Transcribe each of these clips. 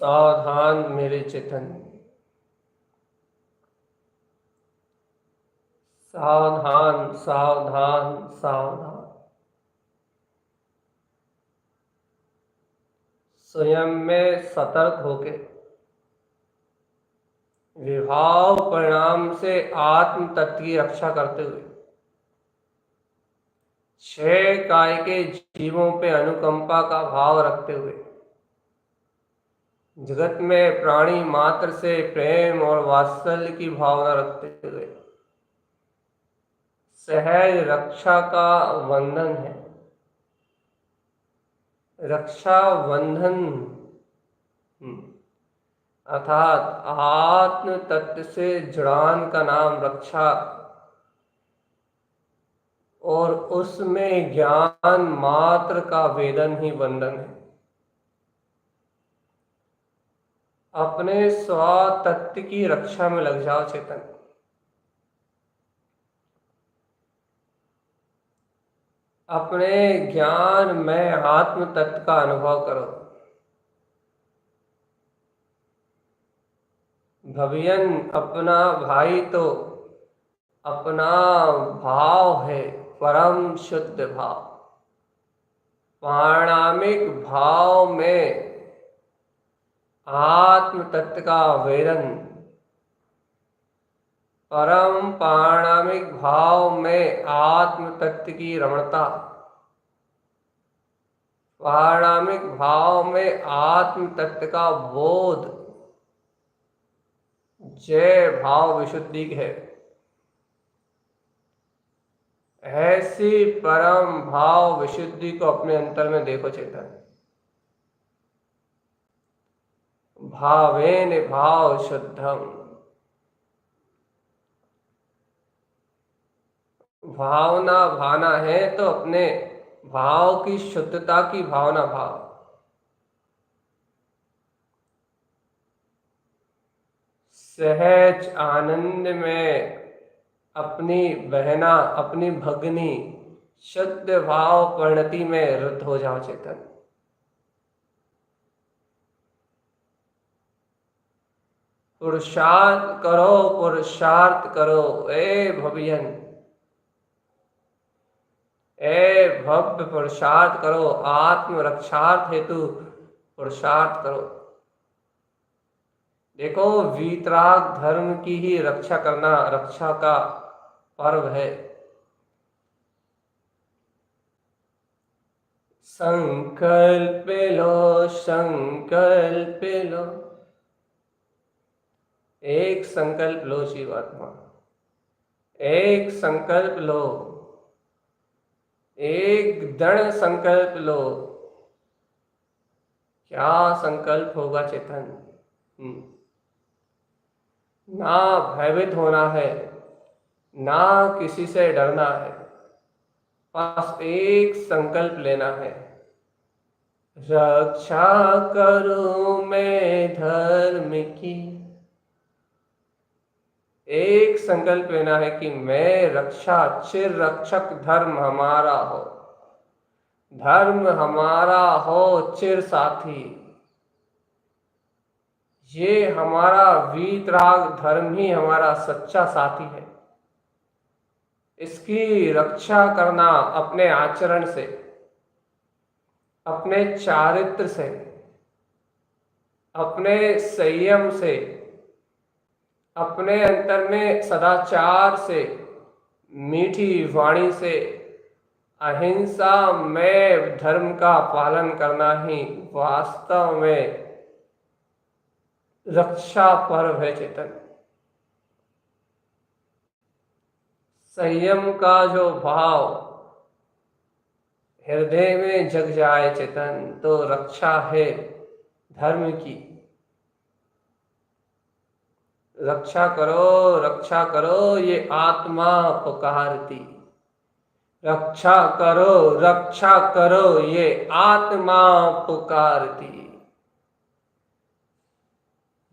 सावधान मेरे चेतन, सावधान सावधान सावधान। स्वयं में सतर्क होके विभाव परिणाम से आत्म तत्व की रक्षा करते हुए छह काय के जीवों पे अनुकंपा का भाव रखते हुए जगत में प्राणी मात्र से प्रेम और वात्सल्य की भावना रखते हुए सहज रक्षा का बंधन है। रक्षा बंधन अर्थात आत्म तत्व से जुड़ान का नाम रक्षा और उसमें ज्ञान मात्र का वेदन ही बंधन है। अपने स्व तत्व की रक्षा में लग जाओ चेतन। अपने ज्ञान में आत्म तत्व का अनुभव करो। भवियन अपना भाई तो अपना भाव है परम शुद्ध भाव। पारणामिक भाव में आत्म तत्व का वेदन, परम पारणामिक भाव में आत्म तत्व की रमणता, पारणामिक भाव में आत्म तत्व का बोध जय भाव विशुद्धि है। ऐसी परम भाव विशुद्धि को अपने अंतर में देखो चेतन। भावेन भाव शुद्धम, भावना भाना है तो अपने भाव की शुद्धता की भावना भाव। सहज आनंद में अपनी बहना अपनी भगनी शुद्ध भाव परिणति में रुद्ध हो जाओ चेतन। पुरुषार्थ करो ए भवियन, ए भव्य पुरुषार्थ करो। आत्म रक्षार्थ हेतु पुरुषार्थ करो। देखो वीतराग धर्म की ही रक्षा करना रक्षा का पर्व है। संकल्प लो, एक संकल्प लो जीवात्मा, एक संकल्प लो, एक दृढ़ संकल्प लो। क्या संकल्प होगा चेतन? ना भयभीत होना है, ना किसी से डरना है, बस एक संकल्प लेना है। रक्षा करूं मैं धर्म की। एक संकल्प लेना है कि मैं रक्षा, चिर रक्षक धर्म हमारा हो, धर्म हमारा हो चिर साथी। ये हमारा वीतराग धर्म ही हमारा सच्चा साथी है। इसकी रक्षा करना अपने आचरण से, अपने चारित्र से, अपने संयम से, अपने अंतर में सदाचार से, मीठी वाणी से, अहिंसा में धर्म का पालन करना ही वास्तव में रक्षा पर्व है चेतन। संयम का जो भाव हृदय में जग जाए चेतन, तो रक्षा है धर्म की। रक्षा करो ये आत्मा पुकारती। रक्षा करो ये आत्मा पुकारती।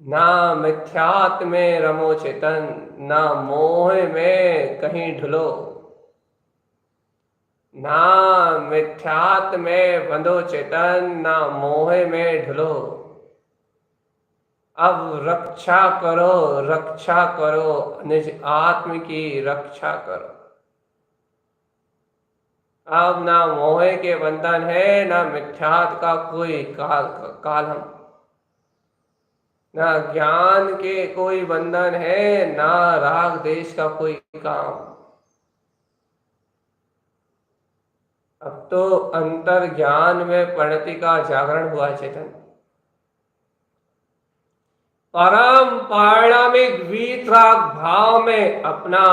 ना मिथ्यात्व में रमो चेतन, ना मोह में कहीं ढुलो, ना मिथ्यात्व में बंधो चेतन, ना मोह में ढुलो। अब रक्षा करो निज आत्म की रक्षा करो। अब ना मोह के बंधन है, ना मिथ्यात्व का कोई कालम, ना ज्ञान के कोई बंधन है, ना राग देश का कोई काम। अब तो अंतर ज्ञान में परिणति का जागरण हुआ है चेतन। परम पारणामिक वीतराग भाव में अपना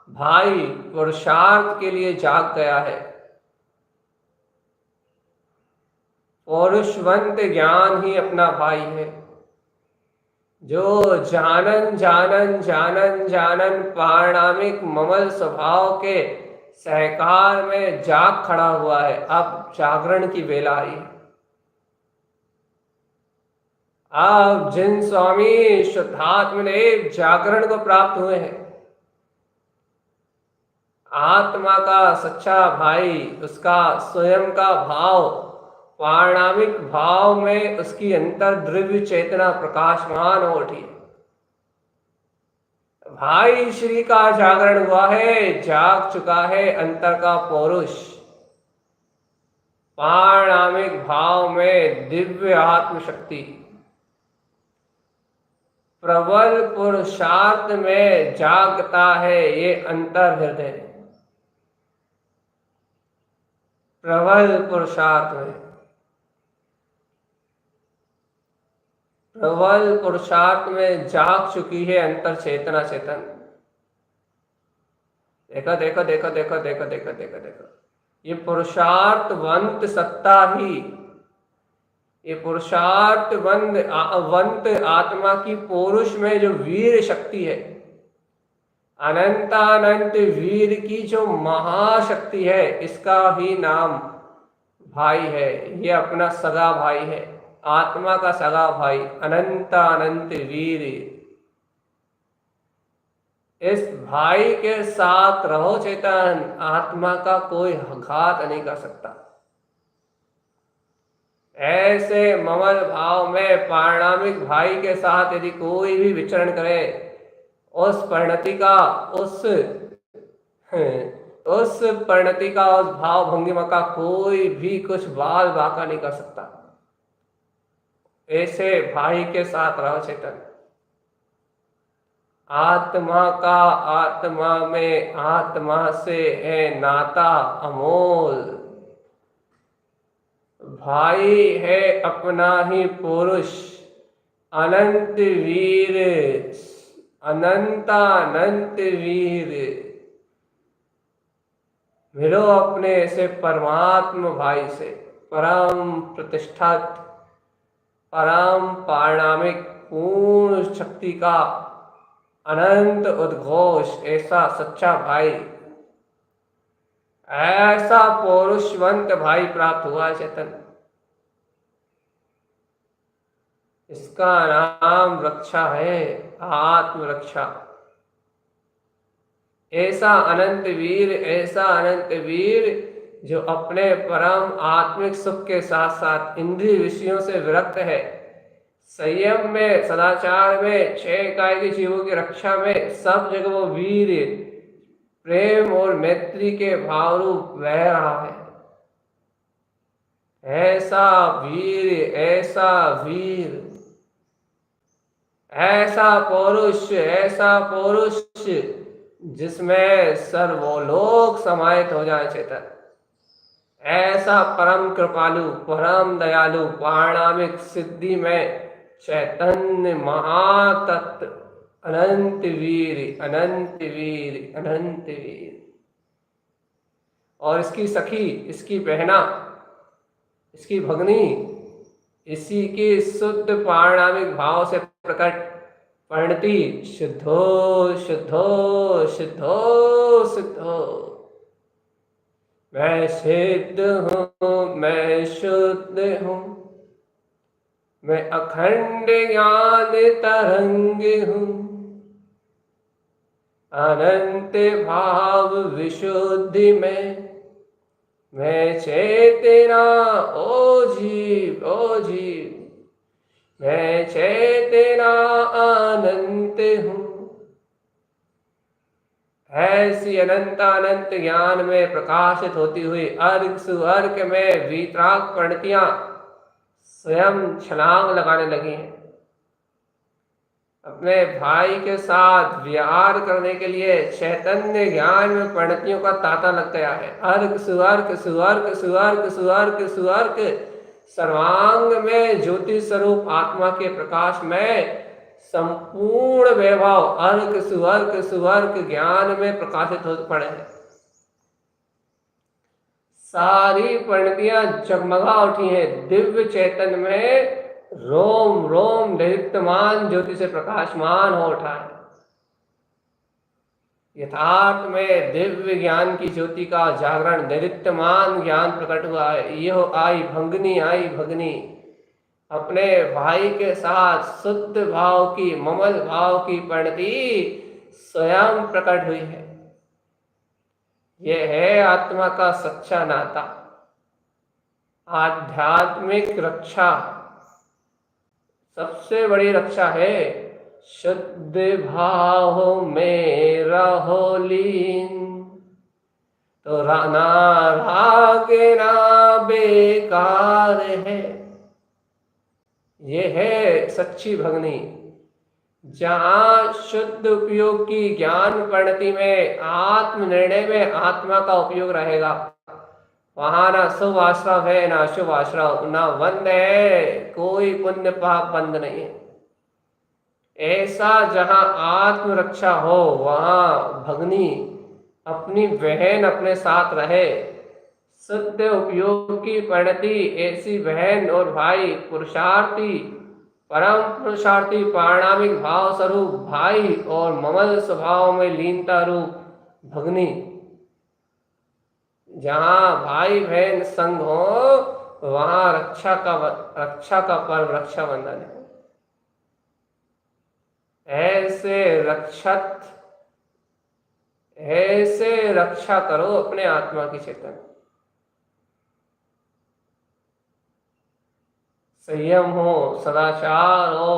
भाई पुरुषार्थ के लिए जाग गया है। पौरुषवंत ज्ञान ही अपना भाई है, जो जानन जानन जानन जानन पारणामिक ममल स्वभाव के सहकार में जाग खड़ा हुआ है। अब जागरण की बेला आई है। अब जिन स्वामी शुद्धात्मदेव जागरण को प्राप्त हुए हैं, आत्मा का सच्चा भाई, उसका स्वयं का भाव पारणामिक भाव में उसकी अंतर द्रव्य चेतना प्रकाशमान हो उठी। भाई श्री का जागरण हुआ है, जाग चुका है अंतर का पौरुष। पारणामिक भाव में दिव्य आत्मशक्ति, प्रबल पुरुषार्थ में जागता है ये अंतर हृदय। प्रबल पुरुषार्थ में, प्रबल पुरुषार्थ में जाग चुकी है अंतर चेतना चेतन। देखो देखो देखो देखो देखो देखो देखो देखो, ये पुरुषार्थवंत सत्ता ही, ये पुरुषार्थवंत आत्मा की पौरुष में जो वीर शक्ति है, अनंतानंत वीर की जो महाशक्ति है, इसका ही नाम भाई है। ये अपना सगा भाई है, आत्मा का सगा भाई, अनंतानंत वीर। इस भाई के साथ रहो चेतन, आत्मा का कोई घात नहीं कर सकता। ऐसे ममल भाव में पारणामिक भाई के साथ यदि कोई भी विचरण करे, उस परिणति का उस परिणति का, उस भाव भंगिमा का कोई भी कुछ बाल बाका नहीं कर सकता। ऐसे भाई के साथ रहो चेतन। आत्मा का आत्मा में आत्मा से है नाता अमोल। भाई है अपना ही पुरुष, अनंत वीर, अनंतानंत वीर। मिलो अपने से परमात्मा भाई से, परम प्रतिष्ठित, परम पारणामिक पूर्ण शक्ति का अनंत उद्घोष, ऐसा सच्चा भाई, ऐसा पौरुषवंत भाई प्राप्त हुआ चेतन। इसका नाम रक्षा है, आत्मरक्षा। ऐसा अनंत वीर, ऐसा अनंत वीर जो अपने परम आत्मिक सुख के साथ साथ इंद्रिय विषयों से विरक्त है, संयम में, सदाचार में, छह काय के जीवों की रक्षा में, सब जगह वो वीर प्रेम और मैत्री के भाव रूप बह रहा है। ऐसा वीर, ऐसा वीर, ऐसा पौरुष जिसमें सर्वलोक समाहित हो जाए चेतन। ऐसा परम कृपालु, परम दयालु, पारणामिक सिद्धि में चैतन्य महातत्व, अनंत वीर, अनंत वीर, अनंत वीर। और इसकी सखी, इसकी बहना, इसकी भगनी, इसी के शुद्ध पारणामिक भाव से प्रकट परिणति शुद्धो शुद्धो शुद्धो शुद्धो। मैं सिद्ध हूँ, मैं शुद्ध हूँ, मैं अखंड ज्ञान तरंग हूँ, अनंत भाव विशुद्धि में मैं चेतना। ओ जीव, ओ जीव, मैं चेतना अनंत हूँ। ऐसी अनंत अनंत ज्ञान में प्रकाशित होती हुई अर्घ सुअर्घ में वीतराग पंडितियां स्वयं छलांग लगाने लगी हैं। अपने भाई के साथ विहार करने के लिए चैतन्य ज्ञान में पंडितियों का तांता लग गया है। अर्घ सुअर्घ सुअर्घ सुअर्घ सुअर्घ सुअर्घ सर्वांग में ज्योति स्वरूप आत्मा के प्रकाश में संपूर्ण वैभव अर्घ सुअर्घ सुअर्घ ज्ञान में प्रकाशित हो पड़े हैं। सारी पंडितियां जगमगा उठी हैं, दिव्य चैतन्य में रोम रोम दैदीप्यमान ज्योति से प्रकाशमान हो उठा है। यथार्थ में दिव्य ज्ञान की ज्योति का जागरण, दैदीप्यमान ज्ञान प्रकट हुआ है। यह आई भगनी अपने भाई के साथ शुद्ध भाव की, ममल भाव की पंडिती स्वयं प्रकट हुई है। यह है आत्मा का सच्चा नाता, आध्यात्मिक रक्षा। सबसे बड़ी रक्षा है शुद्ध भाव में रहो लीन, तो ना रागे ना बेकार है। ये है सच्ची भगनी। जहाँ शुद्ध उपयोग की ज्ञान पंडिती में, आत्म निर्णय में आत्मा का उपयोग रहेगा, वहां ना शुभ आश्रव है ना शुभ आश्रव, ना बंध है, कोई पुण्य पाप बंद नहीं है। ऐसा जहां आत्म रक्षा हो, वहां भगनी अपनी बहन अपने साथ रहे। शुद्ध उपयोग की परिणति ऐसी बहन और भाई पुरुषार्थी, परम पुरुषार्थी पारणामिक भाव स्वरूप भाई और ममल स्वभाव में लीनता रूप भगनी। जहाँ भाई बहन संग हो, वहां रक्षा का पर्व रक्षाबंधन है। ऐसे रक्षा करो अपने आत्मा की चेतन। संयम हो, सदाचार हो,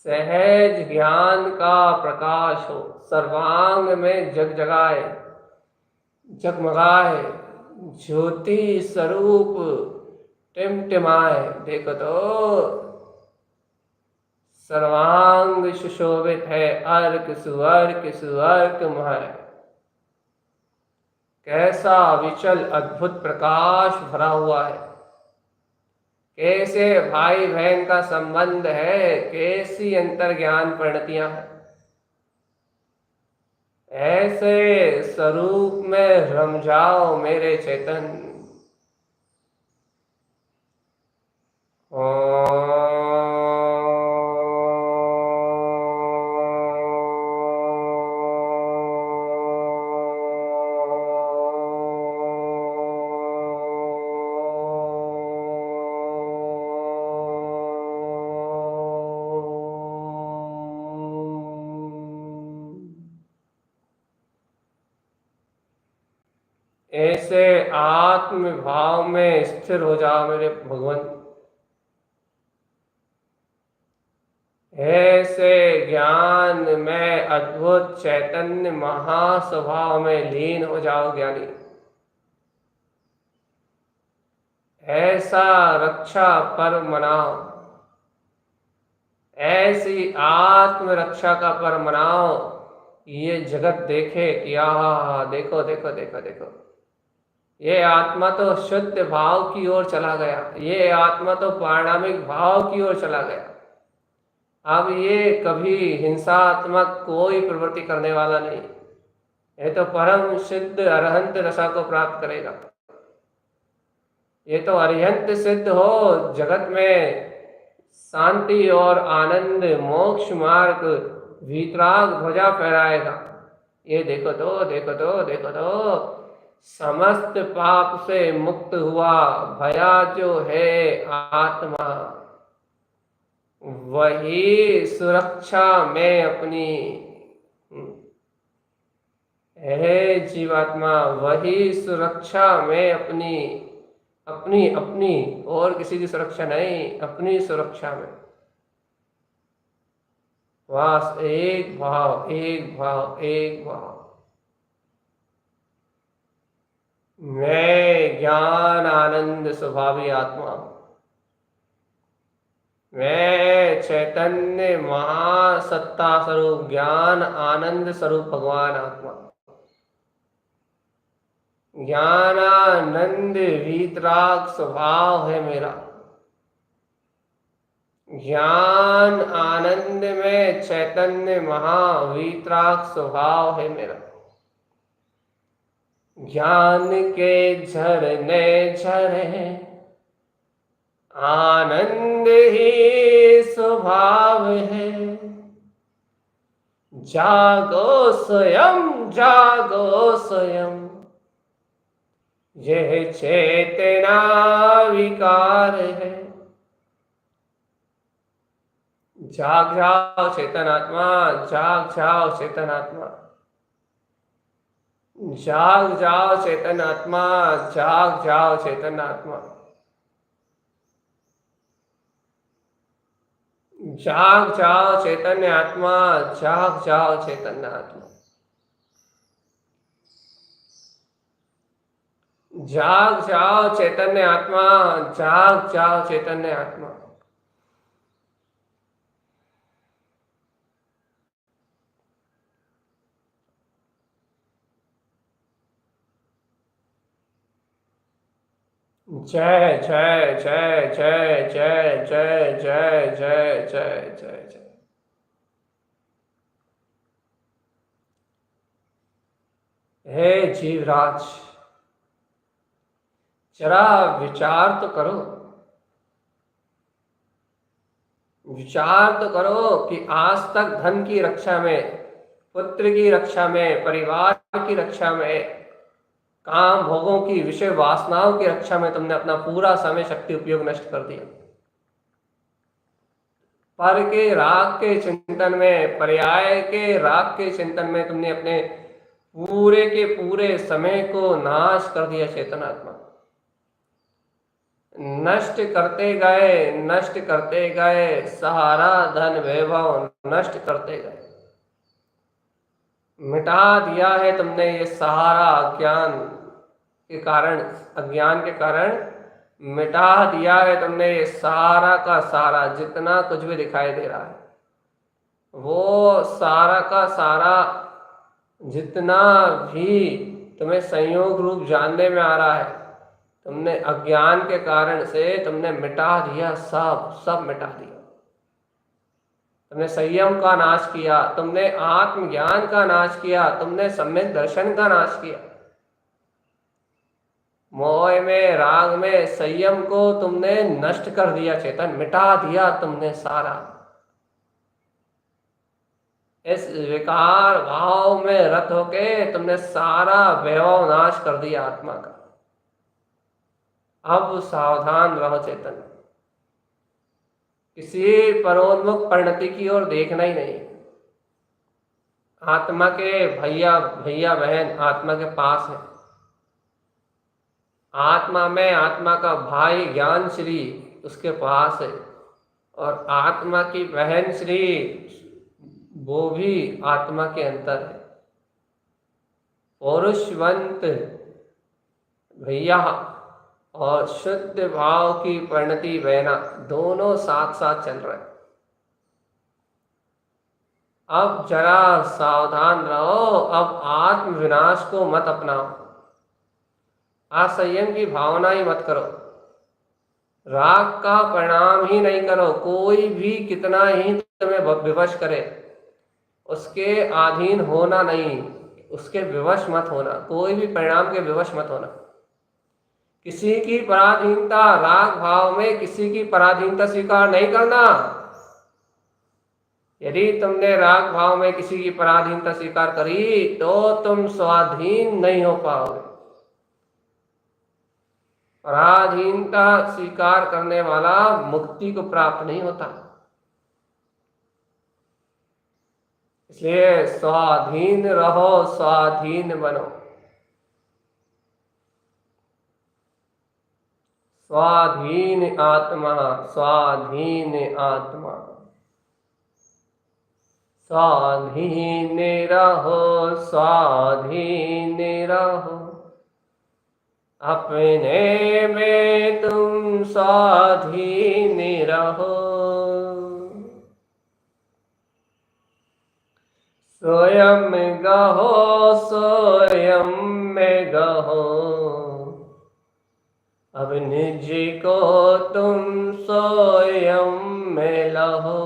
सहज ज्ञान का प्रकाश हो, सर्वांग में जगमगाए ज्योति स्वरूप टिमटिमाए। देखो तो सर्वांग सुशोभित है, अर्क सुवर्क सुवर्कमय। कैसा विचल अद्भुत प्रकाश भरा हुआ है। कैसे भाई बहन का संबंध है, कैसी अंतर ज्ञान परिणतियां हैं। ऐसे स्वरूप में रम जाओ मेरे चेतन। ऐसे आत्म भाव में स्थिर हो जाओ मेरे भगवान। ऐसे ज्ञान में अद्भुत चैतन्य महास्वभाव में लीन हो जाओ ज्ञानी। ऐसा रक्षा पर्व मनाओ, ऐसी आत्म रक्षा का पर्व मनाओ। ये जगत देखे कि आहा, देखो देखो देखो देखो, ये आत्मा तो शुद्ध भाव की ओर चला गया, ये आत्मा तो पारणामिक भाव की ओर चला गया। अब ये कभी हिंसात्मक कोई प्रवृत्ति करने वाला नहीं, ये तो परम सिद्ध अरहंत रसा को प्राप्त करेगा। ये तो अरिहंत सिद्ध हो, जगत में शांति और आनंद मोक्ष मार्ग वीतराग ध्वजा फहराएगा। ये देखो तो देखो तो देखो तो, समस्त पाप से मुक्त हुआ भया जो है आत्मा, वही सुरक्षा में अपनी है जीवात्मा, वही सुरक्षा में अपनी अपनी अपनी और किसी की सुरक्षा नहीं, अपनी सुरक्षा में वास एक भाव एक भाव एक भाव। मैं ज्ञान आनंद स्वभावी आत्मा हूं। मैं चैतन्य महासत्ता स्वरूप ज्ञान आनंद स्वरूप भगवान आत्मा। ज्ञानानंद वीतराग स्वभाव है मेरा। ज्ञान आनंद में चैतन्य महावीतराग स्वभाव है मेरा। ज्ञान के झरने झरे आनंद ही स्वभाव है। जागो स्वयं जागो स्वयं यह चेतना विकार है। जाग जाओ चेतन आत्मा, जाग जाओ चेतन आत्मा, जाग जाओ चेतन आत्मा, जाग जाओ चेतन आत्मा, जाग जाओ चैतन्य आत्मा, जाग जाओ चैतन्य आत्मा, जाग जाओ चैतन्य आत्मा, जाग जाओ चैतन्य आत्मा। जय जय जय जय जय जय जय जय जय जय जय। हे जीवराज, जरा विचार तो करो, विचार तो करो कि आज तक धन की रक्षा में, पुत्र की रक्षा में, परिवार की रक्षा में, काम भोगों की, विषय वासनाओं की रक्षा में तुमने अपना पूरा समय शक्ति उपयोग नष्ट कर दिया। पर के राग के चिंतन में, पर्याय के राग के चिंतन में तुमने अपने पूरे के पूरे समय को नाश कर दिया। चेतनात्मा नष्ट करते गए, नष्ट करते गए, सहारा धन वैभव नष्ट करते गए। मिटा दिया है तुमने ये सहारा अज्ञान के कारण, अज्ञान के कारण मिटा दिया है तुमने ये सारा का सारा। जितना कुछ भी दिखाई दे रहा है वो सारा का सारा, जितना भी तुम्हें संयोग रूप जानने में आ रहा है, तुमने अज्ञान के कारण से तुमने मिटा दिया। सब सब मिटा दिया। तुमने संयम का नाश किया, तुमने आत्मज्ञान का नाश किया, तुमने सम्यक दर्शन का नाश किया। मोह में, राग में संयम को तुमने नष्ट कर दिया। चेतन मिटा दिया तुमने सारा। इस विकार भाव में रत होके तुमने सारा वैभव नाश कर दिया आत्मा का। अब सावधान रहो चेतन, किसी परोन्मुख परिणति की ओर देखना ही नहीं। आत्मा के भैया भैया बहन आत्मा के पास है। आत्मा में आत्मा का भाई ज्ञान श्री उसके पास है, और आत्मा की बहन श्री वो भी आत्मा के अंदर है। पौरुषवंत भैया और शुद्ध भाव की परिणति बहना दोनों साथ साथ चल रहे हैं। अब जरा सावधान रहो, अब आत्म विनाश को मत अपनाओ, असंयम की भावना ही मत करो, राग का परिणाम ही नहीं करो। कोई भी कितना ही तुम्हें विवश करे उसके अधीन होना नहीं, उसके विवश मत होना, कोई भी परिणाम के विवश मत होना। किसी की पराधीनता, राग भाव में किसी की पराधीनता स्वीकार नहीं करना। यदि तुमने राग भाव में किसी की पराधीनता स्वीकार करी तो तुम स्वाधीन नहीं हो पाओगे। पराधीनता स्वीकार करने वाला मुक्ति को प्राप्त नहीं होता। इसलिए स्वाधीन रहो, स्वाधीन बनो। स्वाधीन आत्मा, स्वाधीन आत्मा, स्वाधीन रहो, स्वाधीन रहो, अपने में तुम स्वाधीन रहो, स्वयं गहो स्वयं में गहो, अब निज को तुम स्वयं में लहो।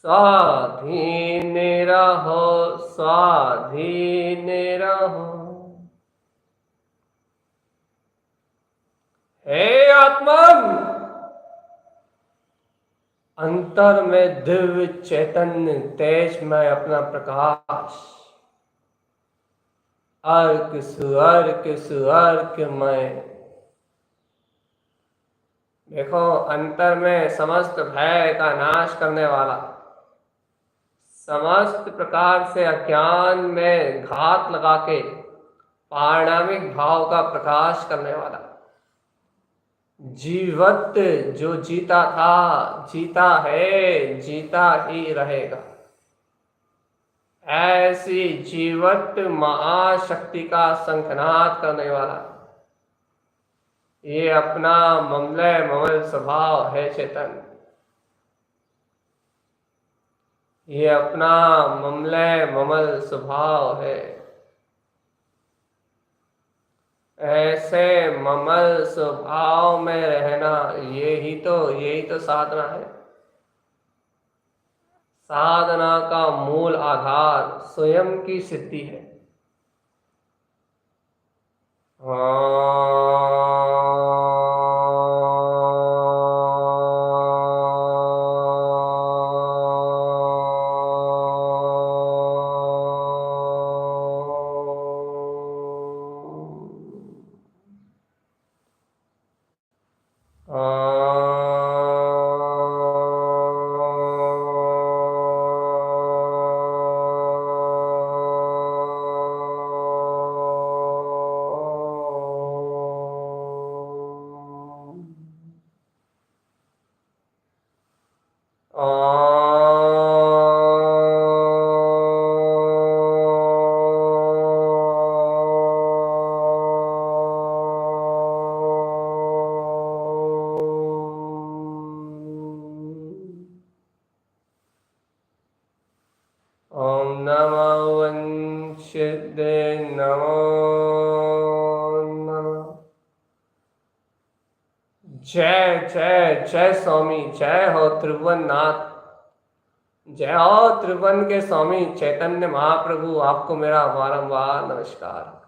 स्वाधीन रहो स्वाधीन रहो। हे आत्मन, अंतर में दिव्य चैतन्य तेज में अपना प्रकाश अर्क सुअर्क में। देखो, अंतर में समस्त भय का नाश करने वाला, समस्त प्रकार से अज्ञान में घात लगा के पारणामिक भाव का प्रकाश करने वाला, जीवत जो जीता था, जीता है, जीता ही रहेगा, ऐसी जीवत महाशक्ति का शंखनाद करने वाला, ये अपना ममलय ममल स्वभाव है चेतन। ये अपना ममलय ममल स्वभाव है। ऐसे ममल स्वभाव में रहना, यही तो साधना है। साधना का मूल आधार स्वयं की सिद्धि है। ओम नमो वंशिदे नमो नमः। जय जय जय स्वामी, जय हो त्रिभुवन नाथ, जय हो त्रिभुवन के स्वामी चैतन्य महाप्रभु, आपको मेरा बारंबार नमस्कार।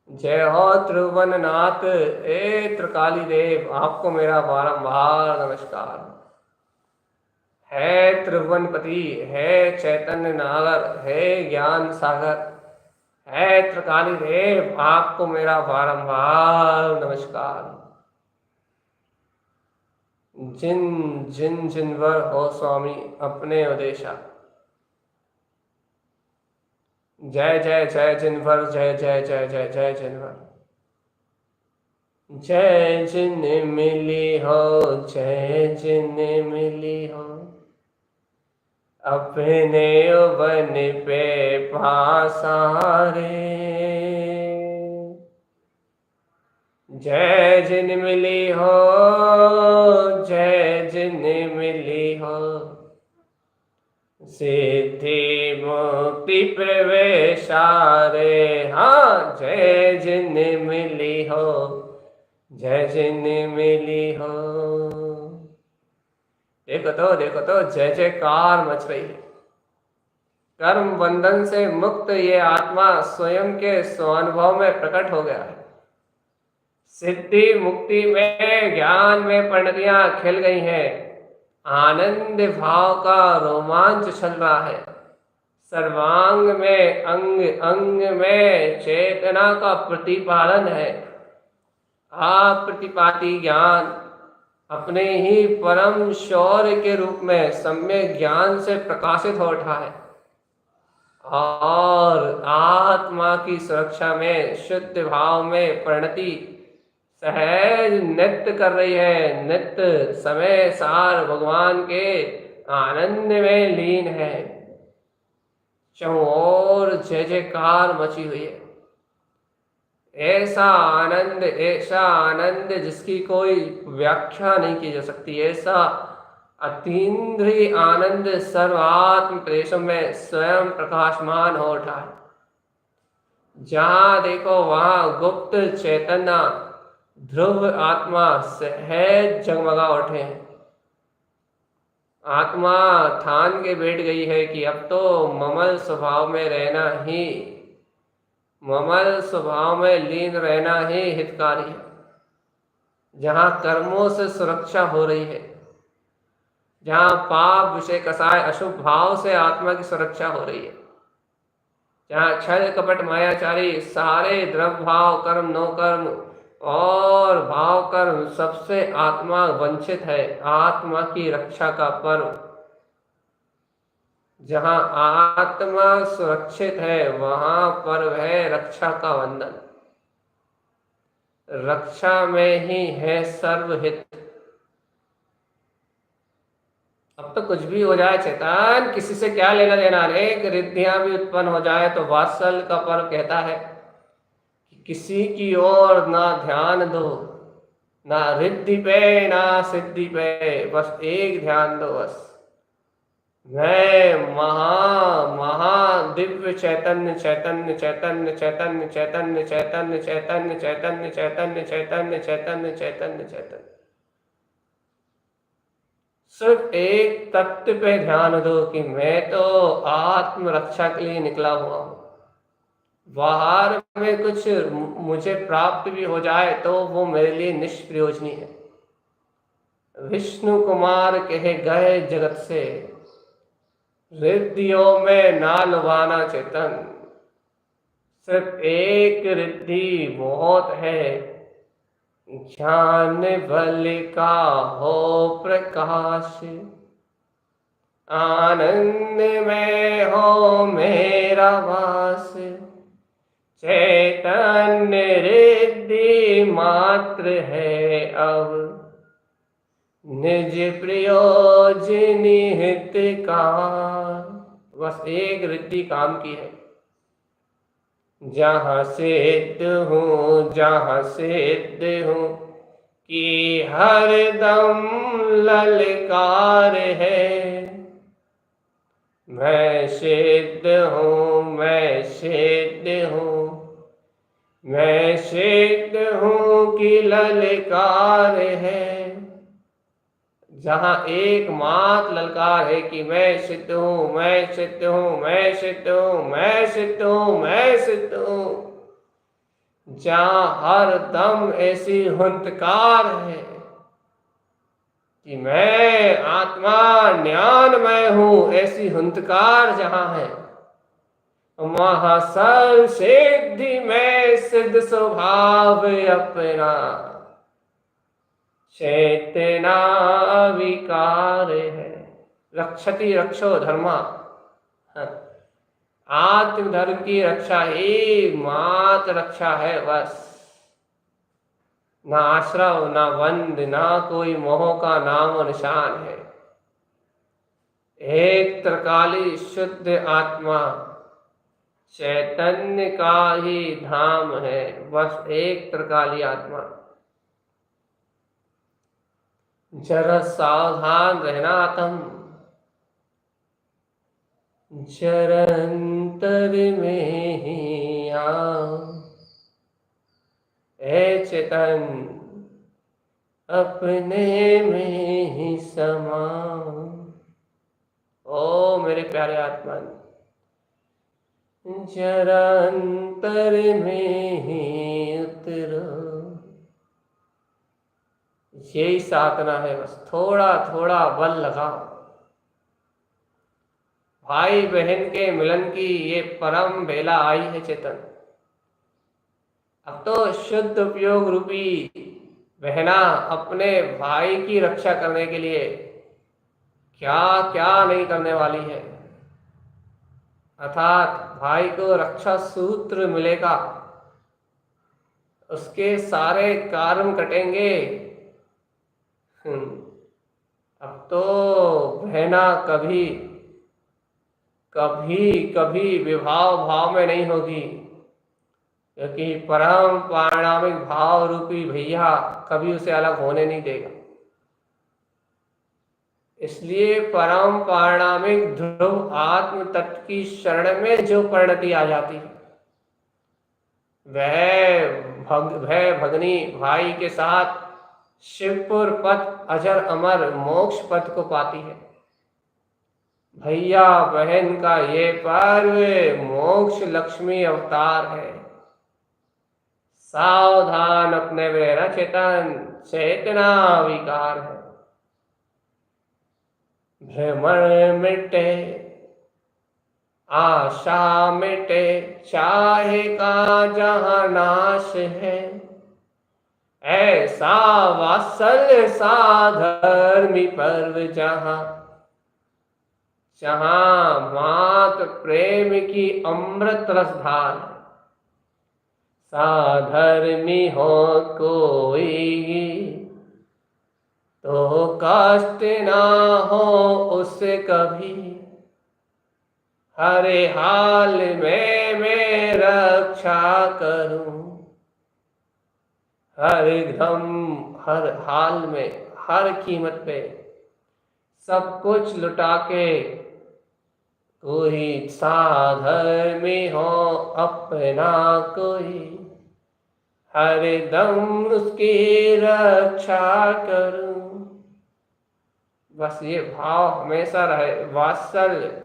जय हो त्रिभुवन नाथ ए त्रिकाली देव, आपको मेरा बारंबार नमस्कार। है त्रिभुवनपति, है चैतन्य नागर, है ज्ञान सागर, है त्रिकाली देव, आपको मेरा बारंबार नमस्कार। जिन जिन जिनवर हो स्वामी अपने उदेशा, जय जय जय जिनवर, जय जय जय जय जय जिनवर। जय जिन मिली हो, जय जिन मिली हो, अपने बन पे पासारे। जय जिन मिली हो, जय जिन मिली हो, सिद्धि मुक्ति प्रवेशारे। हाँ, जय जिन मिली हो, जय जिन मिली हो। देखो तो जय जयकार मच रही है। कर्म बंधन से मुक्त ये आत्मा स्वयं के स्वानुभव में प्रकट हो गया है। सिद्धि मुक्ति में, ज्ञान में परिणतियां खिल गई हैं। आनंद भाव का रोमांच चल रहा है। सर्वांग में, अंग अंग में चेतना का प्रतिपालन है। प्रतिपाती ज्ञान अपने ही परम शौर्य के रूप में सम्यक ज्ञान से प्रकाशित हो उठा है और आत्मा की सुरक्षा में, शुद्ध भाव में परिणति सहज नृत्य कर रही है। नृत्य समय सार भगवान के आनंद में लीन है। चारों ओर जय जयकार मची हुई है। ऐसा आनंद जिसकी कोई व्याख्या नहीं की जा सकती। ऐसा अतीन्द्रिय आनंद सर्वात्म प्रदेशों में स्वयं प्रकाशमान हो उठा है। जहां देखो वहां गुप्त चैतन्य ध्रुव आत्मा सहज जगमगा उठे हैं। आत्मा ठान के बैठ गई है कि अब तो ममल स्वभाव में रहना ही, ममल स्वभाव में लीन रहना ही हितकारी है। जहां कर्मों से सुरक्षा हो रही है, जहां पाप विषय कसाय अशुभ भाव से आत्मा की सुरक्षा हो रही है, जहां छल कपट मायाचारी सारे द्रव्य भाव कर्म नो कर्म और भाव कर्म सबसे आत्मा वंचित है। आत्मा की रक्षा का पर्व, जहां आत्मा सुरक्षित है वहां पर्व है रक्षा का वंदन। रक्षा में ही है सर्वहित। अब तो कुछ भी हो जाए चेतन, किसी से क्या लेना देना। अनेक रिद्धियां भी उत्पन्न हो जाए तो वात्सल का पर्व कहता है कि किसी की ओर ना ध्यान दो, ना रिद्धि पे ना सिद्धि पे, बस एक ध्यान दो। बस मैं महा दिव्य चैतन्य चैतन्य चैतन्य चैतन्य चैतन्य चैतन्य चैतन्य चैतन्य चैतन्य चैतन्य चैतन्य चैतन्य चैतन्य। सिर्फ एक तत्व पे ध्यान दो कि मैं तो आत्मरक्षा के लिए निकला हुआ हूं। बाहर में कुछ मुझे प्राप्त भी हो जाए तो वो मेरे लिए निष्प्रयोजनी है। विष्णु कुमार कहे गए जगत से, रिद्धियों में ना लुभाना चेतन। सिर्फ एक रिद्धि बहुत है, ज्ञान बल का हो प्रकाश। आनंद में हो मेरा वास, चैतन्य रिद्धि मात्र है अब, निज प्रयोजनी हित का। बस एक रिद्धि काम की है। जहाँ सिद्ध हूँ, जहाँ सिद्ध हूँ कि हरदम ललकार है। मैं सिद्ध हूँ, मैं सिद्ध हूँ, मैं सिद्ध हूँ कि ललकार है। जहाँ एकमात्र ललकार है कि मैं सिद्ध हूँ, मैं सिद्ध हूँ, मैं सिद्ध हूँ, मैं सिद्ध हूँ, मैं सिद्ध हूँ। जहाँ हर दम ऐसी हुंकार है कि मैं आत्मा ज्ञानमय हूँ, ऐसी हुंकार जहाँ है वहाँ सर्व सिद्धि में सिद्ध स्वभाव अपना चेतना विकार है। रक्षति रक्षो धर्मा। आत्म धर्म की रक्षा ही मात रक्षा है। बस ना आश्रव, ना बंद, ना कोई मोह का नाम और निशान है। एक त्रिकाली शुद्ध आत्मा चैतन्य का ही धाम है। बस एक त्रिकाली आत्मा। जरा सावधान रहना तुम, जरंतर में ही आओ। ए चेतन अपने में ही समाओ। ओ मेरे प्यारे आत्मा, जरा अंतर में ही उतरो। यही साधना है। बस थोड़ा थोड़ा बल लगाओ। भाई बहन के मिलन की ये परम बेला आई है चेतन। अब तो शुद्ध उपयोग रूपी बहना अपने भाई की रक्षा करने के लिए क्या क्या नहीं करने वाली है। अर्थात भाई को रक्षा सूत्र मिलेगा, उसके सारे कर्म कटेंगे। अब तो बहना कभी कभी कभी विभाव भाव में नहीं होगी, क्योंकि परम पारणामिक भाव रूपी भैया कभी उसे अलग होने नहीं देगा। इसलिए परम पारणामिक ध्रुव आत्म तत्व की शरण में जो परिणति आ जाती है, वह भगनी भाई के साथ शिवपुर पथ अजर अमर मोक्ष पथ को पाती है। भैया बहन का ये पर्व मोक्ष लक्ष्मी अवतार है। सावधान अपने में न चेतन, चेतना विकार है। भ्रमण मिटे आशा मिटे, चाहे का जहां नाश है। ऐसा वात्सल्य साधर्मी पर्व जहां, जहां मात प्रेम की अमृत रसधार है। साधर्मी हो कोई तो कष्ट ना हो उससे कभी, हर हाल में मैं रक्षा करूं। हर एकदम हर हाल में हर कीमत पे सब कुछ लुटा के कोई साधर्मी हो अपना कोई, हर दम उसकी रक्षा करूं। बस ये भाव हमेशा रहे। वात्सल्य,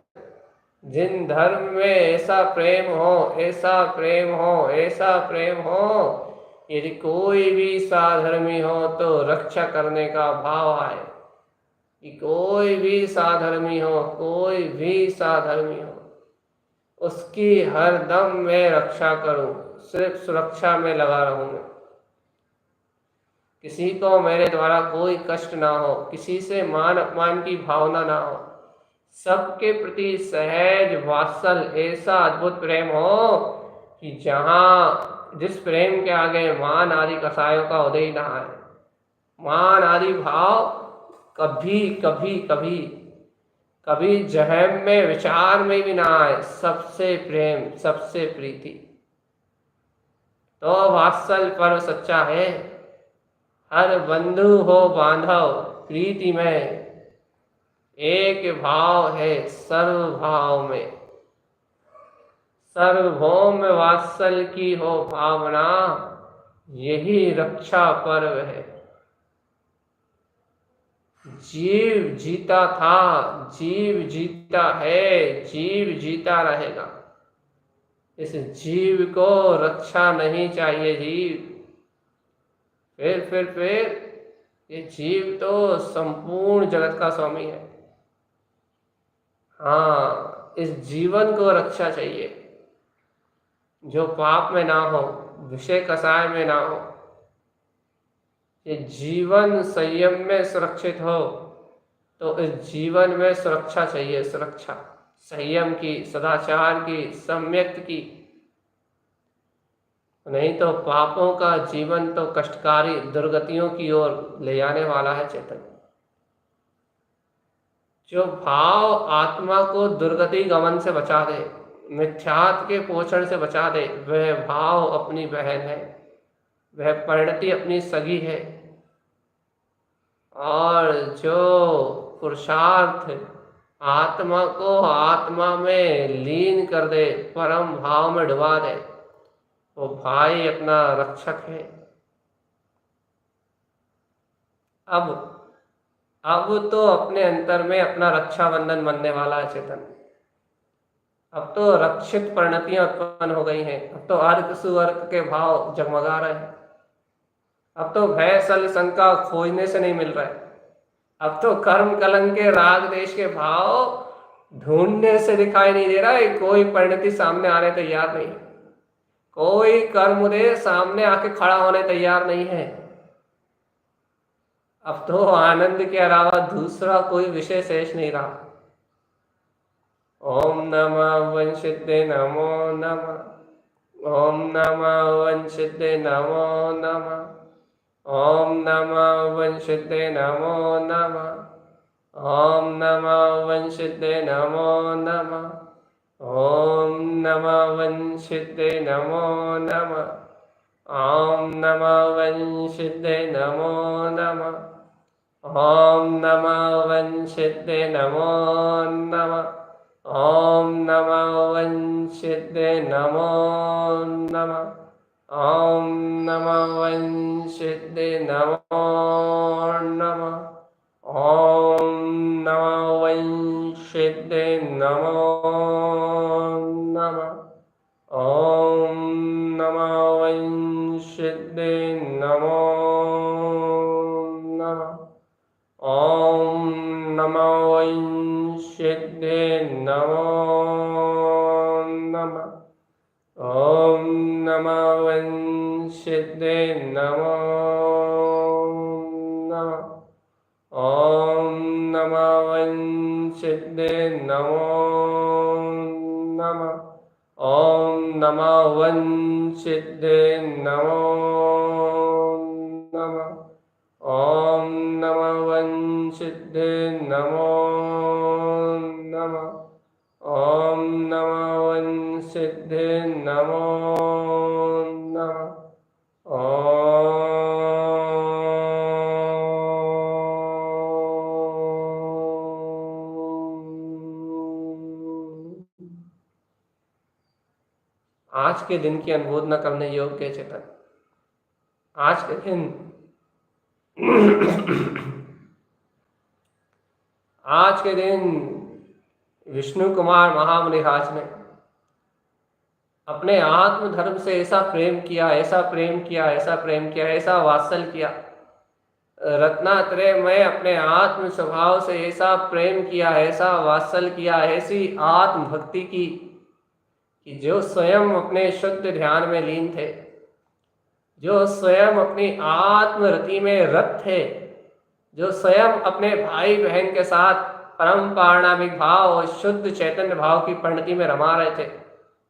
जिन धर्म में ऐसा प्रेम हो, ऐसा प्रेम हो, ऐसा प्रेम हो, यदि कोई भी साधर्मी हो तो रक्षा करने का भाव आए कि कोई भी साधर्मी हो, कोई भी साधर्मी हो, उसकी हर दम मैं रक्षा करूं, सिर्फ सुरक्षा में लगा रहूंगा। किसी को मेरे द्वारा कोई कष्ट ना हो, किसी से मान अपमान की भावना ना हो, सबके प्रति सहज वात्सल, ऐसा अद्भुत प्रेम हो कि जहां जिस प्रेम के आगे मान आदि कसायों का उदय ना आए। मान आदि भाव कभी कभी कभी कभी जहम में विचार में भी ना आए। सबसे प्रेम, सबसे प्रीति, तो वात्सल पर्व सच्चा है। हर बंधु हो बांधव प्रीति में, एक भाव है सर्व भाव में। सर्वभौम वात्सल की हो भावना, यही रक्षा पर्व है। जीव जीता था, जीव जीता है, जीव जीता रहेगा। इस जीव को रक्षा नहीं चाहिए जीव। फिर ये जीव तो संपूर्ण जगत का स्वामी है। हाँ, इस जीवन को रक्षा चाहिए, जो पाप में ना हो, विषय कसाय में ना हो। ये जीवन संयम में सुरक्षित हो, तो इस जीवन में सुरक्षा चाहिए। सुरक्षा संयम की, सदाचार की, सम्यक्त की। नहीं तो पापों का जीवन तो कष्टकारी दुर्गतियों की ओर ले जाने वाला है चेतन। जो भाव आत्मा को दुर्गति गमन से बचा दे, मिथ्यात्व के पोषण से बचा दे, वह भाव अपनी बहन है, वह परिणति अपनी सगी है। और जो पुरुषार्थ आत्मा को आत्मा में लीन कर दे, परम भाव में डुबा दे, वो भाई अपना रक्षक है। अब तो अपने अंतर में अपना रक्षाबंधन बनने वाला है चेतन। अब तो रक्षित परिणतियां उत्पन्न हो गई हैं। अब तो अर्क सुअर्क के भाव जगमगा रहे हैं। अब तो भय सल शंका खोजने से नहीं मिल रहा है। अब तो कर्म कलंक के राग देश के भाव ढूंढने से दिखाई नहीं दे रहा है। कोई परिणति सामने आने तैयार नहीं, कोई कर्म उदय सामने आके खड़ा होने तैयार नहीं है। अब तो आनंद के अलावा दूसरा कोई विषय शेष नहीं रहा। ओम नमः वंशिते नमो नमः, ओम नमः वंशिते नमो नमः, ओम नमः वंशिते नमो नमः, ओम नमः वंशिते नमो नमः, ओम नमः वंशिते नमो नमः। ओम नमः वंशिते नमो नमः। ओम नमः वंशिते नमो नमः। ओम नमः वंशिते नमो नमः। ओम नमः वंशिते नमो नमः। ओम नमः वंशिते नमो नमः। ओम नमः वंशिते नमो नमः। ओम नमः वंशिते नमो नमः। ओम नमः वंशिते नमो नमः। ओम नमः वंशिते नमो नमः। ओम नमः वंशिते नमो नमः। ओम नमः वंशिते नमो नमः। ओम नमः वंशिते नमो नमः। आज के दिन की अनुमोदना करने योग्य चेतन। आज के दिन आज के दिन विष्णु कुमार महामुनिराज ने अपने आत्म धर्म से ऐसा प्रेम किया, ऐसा प्रेम किया, ऐसा प्रेम किया, ऐसा वात्सल किया। रत्नात्रय में अपने आत्म स्वभाव से ऐसा प्रेम किया, ऐसा वात्सल किया, ऐसी आत्म भक्ति की कि जो स्वयं अपने शुद्ध ध्यान में लीन थे, जो स्वयं अपनी आत्मरति में रत थे, जो स्वयं अपने भाई बहन के साथ परम पारणामिक भाव और शुद्ध चैतन्य भाव की परिणति में रमा रहे थे,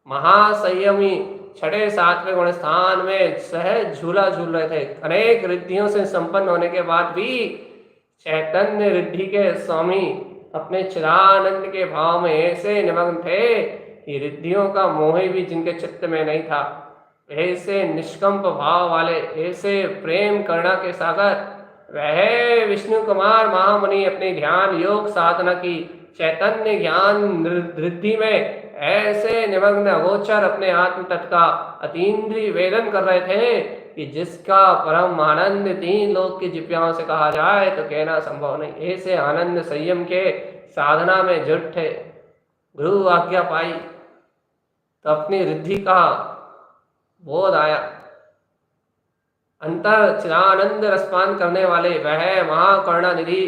महासंयमी छठे सातवें गुण स्थान में सहज झूला झूल रहे थे। अनेक रिद्धियों से संपन्न होने के बाद भी चैतन्य रिद्धि के स्वामी अपने चिदानंद के भाव में ऐसे निमग्न थे कि रिद्धियों का मोह भी जिनके चित्त में नहीं था। ऐसे निष्कंप भाव वाले, ऐसे प्रेम करुणा के सागर वह विष्णु कुमार महामुनि अपनी ध्यान योग साधना की चैतन्य ज्ञान रिद्धि में ऐसे निमग्न अगोचर अपने आत्म तत्व का अतीन्द्रिय वेदन कर रहे थे कि जिसका परम आनंद तीन लोक की जिप्याओं से कहा जाए तो कहना संभव नहीं। ऐसे आनंद संयम के साधना में जुट थे। गुरु आज्ञा पाई तो अपनी रिद्धि का बोध आया। अंतर चिदानंद रसपान करने वाले वह महाकरुणा निधि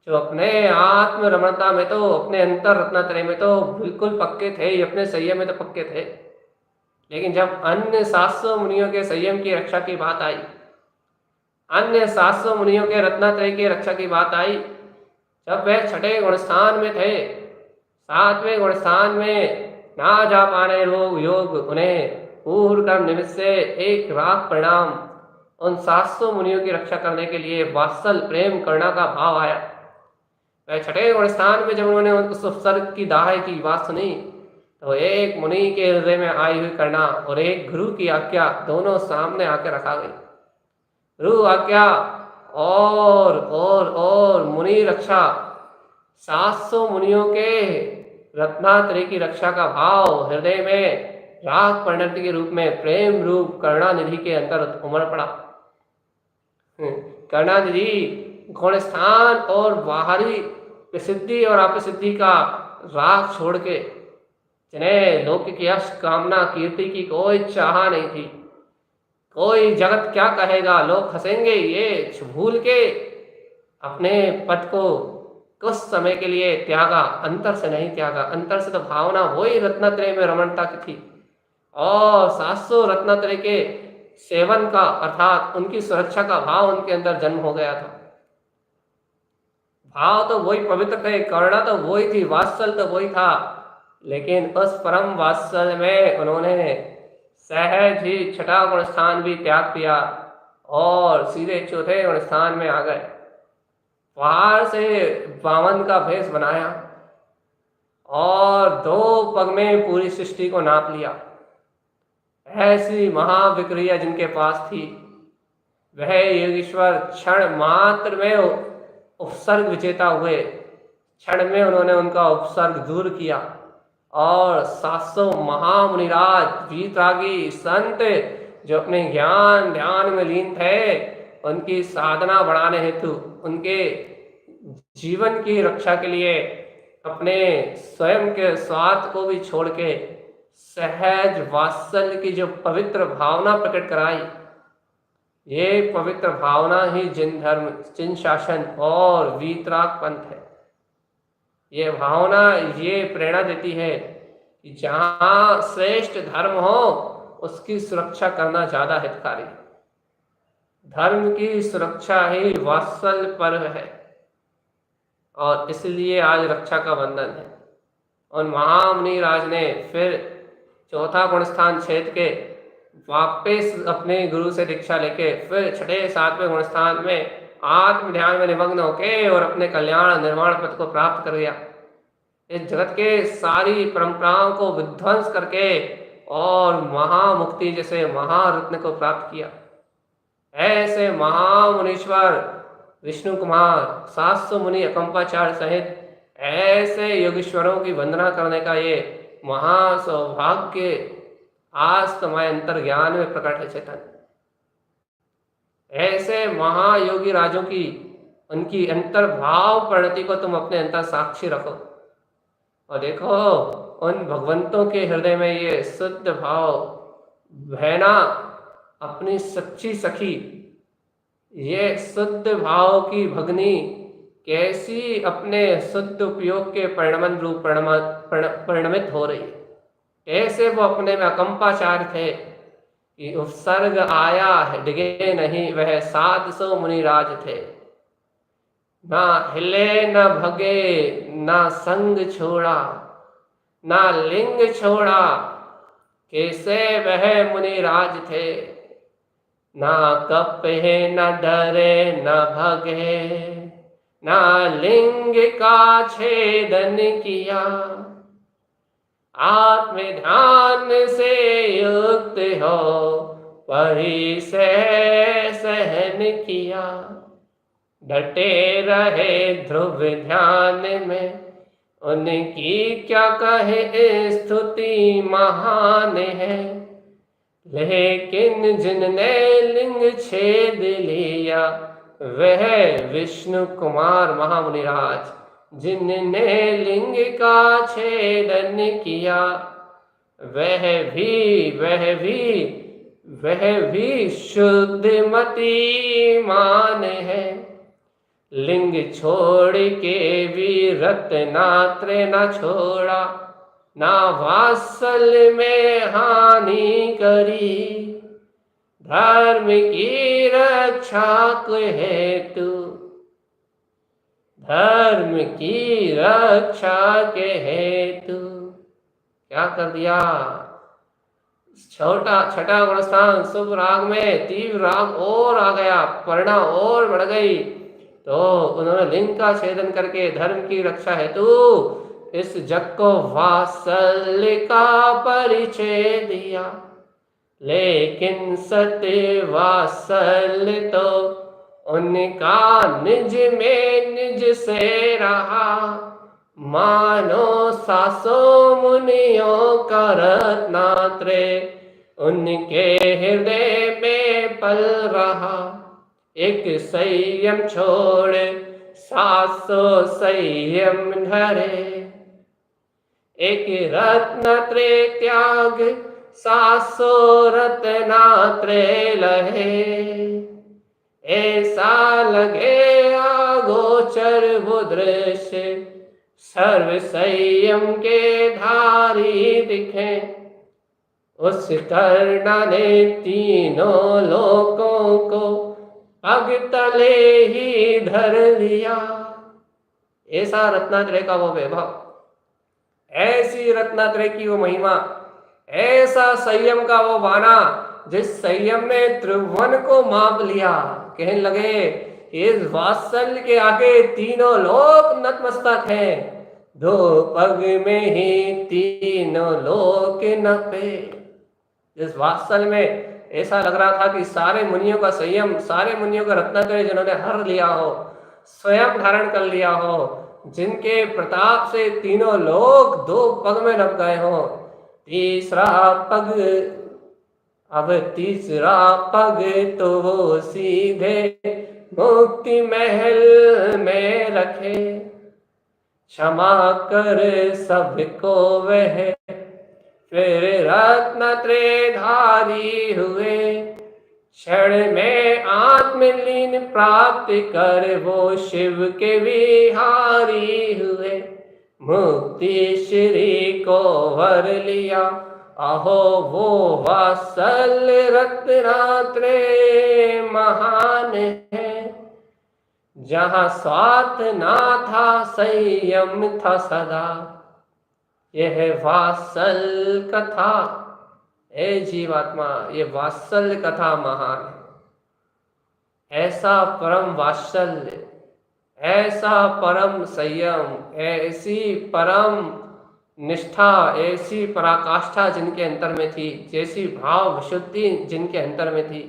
जो अपने आत्म रमणता में तो, अपने अंतर रत्नात्रय में तो बिल्कुल पक्के थे, अपने संयम में तो पक्के थे, लेकिन जब अन्य 700 मुनियों के संयम की रक्षा की बात आई, अन्य 700 मुनियों के रत्नात्रय की रक्षा की बात आई, जब वह छठे गुणस्थान में थे, सातवें गुणस्थान में ना जा पाने रोग योग उन्हें पूर्ण कर्म निमित्त से एक राग परिणाम उन 700 मुनियों की रक्षा करने के लिए वात्सल प्रेम करुणा का भाव आया। वह छठे गुणस्थान में जब उन्होंने उस उपसर्ग की दाह की बात सुनी तो एक मुनि के हृदय में आई हुई करुणा और एक गुरु की आज्ञा दोनों सामने आकर रखा गई। गुरु आज्ञा और मुनि रक्षा, 700 मुनियों के रत्नात्रय की रक्षा का भाव हृदय में राग परिणति के रूप में प्रेम रूप करुणा निधि के अंतर उमड़ पड़ा। करुणा निधि गुणस्थान और बाहरी प्रसिद्धि और अप्रसिद्धि का राग छोड़ के, जिन्हें लोक की यश कामना कीर्ति की कोई चाह नहीं थी, कोई जगत क्या कहेगा, लोग हंसेंगे, ये भूल के अपने पद को कुछ समय के लिए त्यागा, अंतर से नहीं त्यागा। अंतर से तो भावना वही रत्नात्रय में रमणता की थी और 700 रत्नात्रय के सेवन का अर्थात उनकी सुरक्षा का भाव उनके अंदर जन्म हो गया था। भाव तो वही पवित्र थे, करुणा तो वही थी, वात्सल तो वही था, लेकिन उस परम वात्सल में उन्होंने सहज ही छठा गुण स्थान भी त्याग दिया और सीधे चौथे गुण स्थान में आ गए। पहाड़ से वामन का भेष बनाया और 2 पग में पूरी सृष्टि को नाप लिया। ऐसी महाविक्रिया जिनके पास थी, वह योगीश्वर क्षण मात्र में उपसर्ग विजेता हुए। क्षण में उन्होंने उनका उपसर्ग दूर किया और 700 महामुनिराज वीतरागी संत जो अपने ज्ञान ध्यान में लीन थे, उनकी साधना बढ़ाने हेतु, उनके जीवन की रक्षा के लिए अपने स्वयं के स्वार्थ को भी छोड़ के सहज वात्सल्य की जो पवित्र भावना प्रकट कराई, ये पवित्र भावना ही जिन धर्म, जिन शासन और वीतराग पंथ है। ये भावना ये प्रेरणा देती है कि जहाँ श्रेष्ठ धर्म हो उसकी सुरक्षा करना ज्यादा हितकारी है। धर्म की सुरक्षा ही वात्सल्य पर्व है और इसलिए आज रक्षा का बंधन है। और महामुनि राज ने फिर चौथा गुणस्थान छेद के वापस अपने गुरु से दीक्षा लेके फिर 6ठे 7वें गुणस्थान में आत्म ध्यान में निमग्न होके और अपने कल्याण निर्माण पद को प्राप्त कर गया। इस जगत के सारी परंपराओं को विध्वंस करके और महामुक्ति जैसे महारत्न को प्राप्त किया। ऐसे महामुनीश्वर विष्णु कुमार 700 मुनि अकंपाचार्य सहित ऐसे योगीश्वरों की वंदना करने का ये महासौभाग्य आज तुम्हारे अंतर ज्ञान में प्रकट है चेतन। ऐसे महायोगी राजों की उनकी अंतर्भाव परिणति को तुम अपने अंतर साक्षी रखो और देखो उन भगवंतों के हृदय में ये शुद्ध भाव बहना अपनी सच्ची सखी, ये शुद्ध भाव की भगनी कैसी अपने शुद्ध उपयोग के परिणमन रूप परिणमित हो रही है। ऐसे वो अपने में अकंपाचार्य थे कि उपसर्ग आया है डिगे नहीं, वह 700 मुनिराज थे। ना हिले न भगे ना संग छोड़ा ना लिंग छोड़ा, कैसे वह मुनिराज थे। ना कपे न डरे न भगे ना लिंग का छेदन किया, आत्म ध्यान से युक्त हो परी से सहन किया। डटे रहे ध्रुव ध्यान में उनकी क्या कहे स्तुति महान है। लेकिन जिनने लिंग छेद लिया वह विष्णु कुमार महामुनिराज, जिनने लिंग का छेदन किया वह भी शुद्धमती मान है। लिंग छोड़ के भी रत्नात्रय न छोड़ा, ना वात्सल्य में हानि करी। धर्म की रक्षा हेतु, धर्म की रक्षा के हेतु क्या कर दिया। छठा गुणस्थान शुभ राग में तीव्र राग और आ गया, परिणा और बढ़ गई, तो उन्होंने लिंग का छेदन करके धर्म की रक्षा हेतु इस जग को वात्सल्य का परिचय दिया। लेकिन सत्य वात्सल्य तो उनका निज में निज से रहा। मानो 700 मुनियों का रत्नात्रय उनके हृदय में पल रहा। एक संयम छोड़ 700 संयम धरे, एक रत्नात्रय त्याग 700 रत्नात्रय लहे। ऐसा लगे आगोचर वो दृश्य सर्व संयम के धारी दिखे। उस कर्णा ने तीनों लोकों को पग तले ही धर लिया। ऐसा रत्नात्रय का वो वैभव, ऐसी रत्नात्रय की वो महिमा, ऐसा संयम का वो बाना जिस संयम ने त्रिभुवन को माप लिया। कहने लगे इस वात्सल्य के आगे तीनों लोक नतमस्तक हैं। दो पग में ही तीनों लोक नपे। जिस वात्सल में ऐसा लग रहा था कि सारे मुनियों का संयम, सारे मुनियों का रत्नत्रय जिन्होंने हर लिया हो, स्वयं धारण कर लिया हो, जिनके प्रताप से तीनों लोग दो पग में नप गए हो, तीसरा पग, अब तीसरा पग तो वो सीधे मुक्ति महल में रखे, क्षमा कर सबको वह फिर रत्न त्रिधारी हुए, क्षण में आत्मलीन प्राप्त कर वो शिव के विहारी हुए, मुक्ति श्री को वर लिया, अहो वो वात्सल रत्नात्रय महान है, जहाँ स्वार्थ ना था संयम था सदा, यह वात्सल कथा। हे जीवात्मा, ये वात्सल्य कथा महान है। ऐसा परम वात्सल्य, ऐसा परम संयम, ऐसी परम निष्ठा, ऐसी पराकाष्ठा जिनके अंतर में थी, जैसी भाव विशुद्धि जिनके अंतर में थी,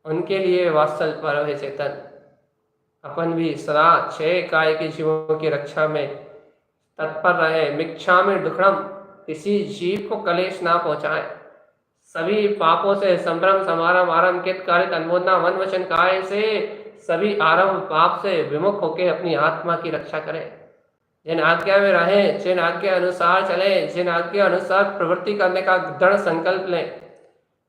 उनके लिए वात्सल्य पर्व है चेतन। अपन भी सदा 6 काय के जीवों की रक्षा में तत्पर रहे, मिच्छा में दुखड़म, किसी जीव को कलेश ना पहुंचाए, सभी पापों से संभ्रम समारंभ आरंभ कित कारित अनुमोदना मन वचन काय से सभी आरंभ पाप से विमुख होकर अपनी आत्मा की रक्षा करें, जिन आज्ञा में रहें, जिन आज्ञा अनुसार चलें, जिन आज्ञा अनुसार प्रवृत्ति करने का दृढ़ संकल्प लें,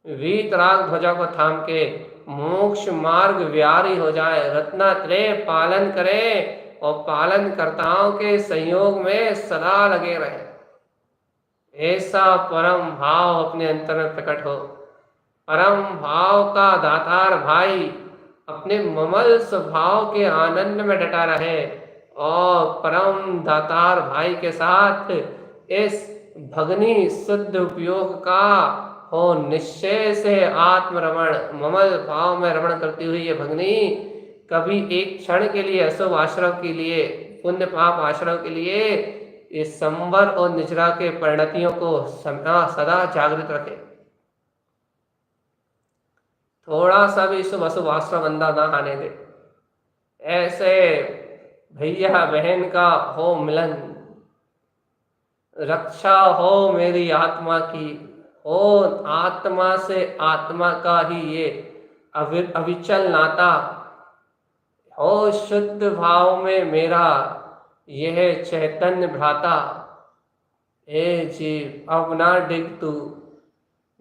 वीतराग ध्वजा को थाम के मोक्ष मार्ग व्यारी हो जाए, रत्नात्रय पालन करें और पालनकर्ताओं के संयोग में सदा लगे रहे। ऐसा परम भाव अपने अंतर में प्रकट हो। परम भाव का दातार भाई अपने ममल स्वभाव के आनंद में डटा रहे और परम दातार भाई के साथ इस भगनी शुद्ध उपयोग का हो निश्चय से आत्मरमण, ममल भाव में रमण करती हुई ये भगनी कभी एक क्षण के लिए अशुभ आश्रम के लिए, पुण्य पाप आश्रम के लिए इस संवर और निजरा के परिणतियों को सदा जागृत रखे। थोड़ा सा भी शुभ अशुभ आश्रम अंदर ना आने दे। ऐसे भैया बहन का हो मिलन, रक्षा हो मेरी आत्मा की, हो आत्मा से आत्मा का ही ये अविचल नाता, हो शुद्ध भाव में मेरा यह चैतन्य भ्राता। ए जीव अब ना डिग तू,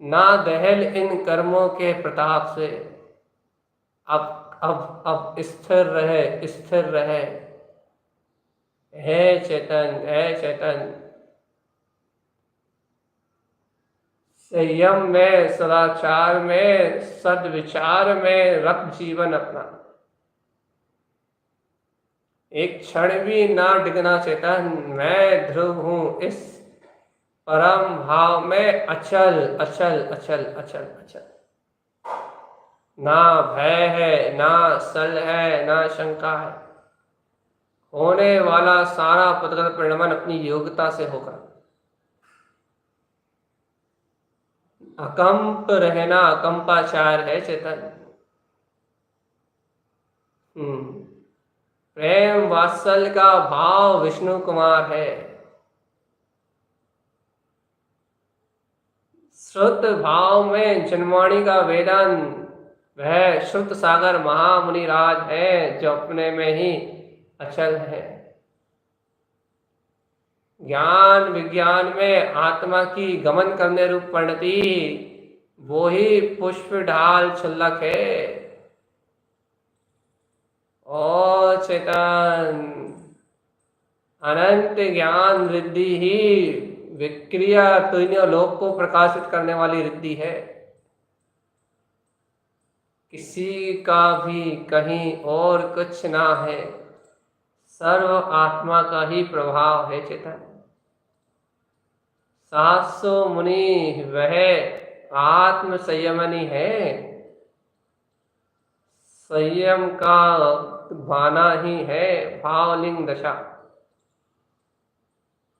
ना दहल इन कर्मों के प्रताप से, अब स्थिर रहे, स्थिर रहे। हे चेतन, हे चेतन, संयम में, सदाचार में, सद्विचार में रख जीवन अपना। एक क्षण भी ना डिगना चेतन, मैं ध्रुव हूं इस परम भाव में अचल अचल अचल अचल अचल। ना भय है, ना सल है, ना शंका है। होने वाला सारा पदगत परिणमन अपनी योग्यता से होगा। अकंप रहना अकंपाचार है चेतन। प्रेम वात्सल्य का भाव विष्णु कुमार है। श्रुत भाव में जन्मवाणी का वेदन वह श्रुत सागर महामुनि राज है, जो अपने में ही अचल है। ज्ञान विज्ञान में आत्मा की गमन करने रूप परिणति वो ही पुष्प ढाल छुल्लक है। ओ चेतन, अनंत ज्ञान रिद्धि ही विक्रिया तीनों लोक को प्रकाशित करने वाली रिद्धि है। किसी का भी कहीं और कुछ ना है, सर्व आत्मा का ही प्रभाव है चेतन। 700 मुनि वह आत्म संयमनी है। संयम का भाना ही है भावलिंग दशा।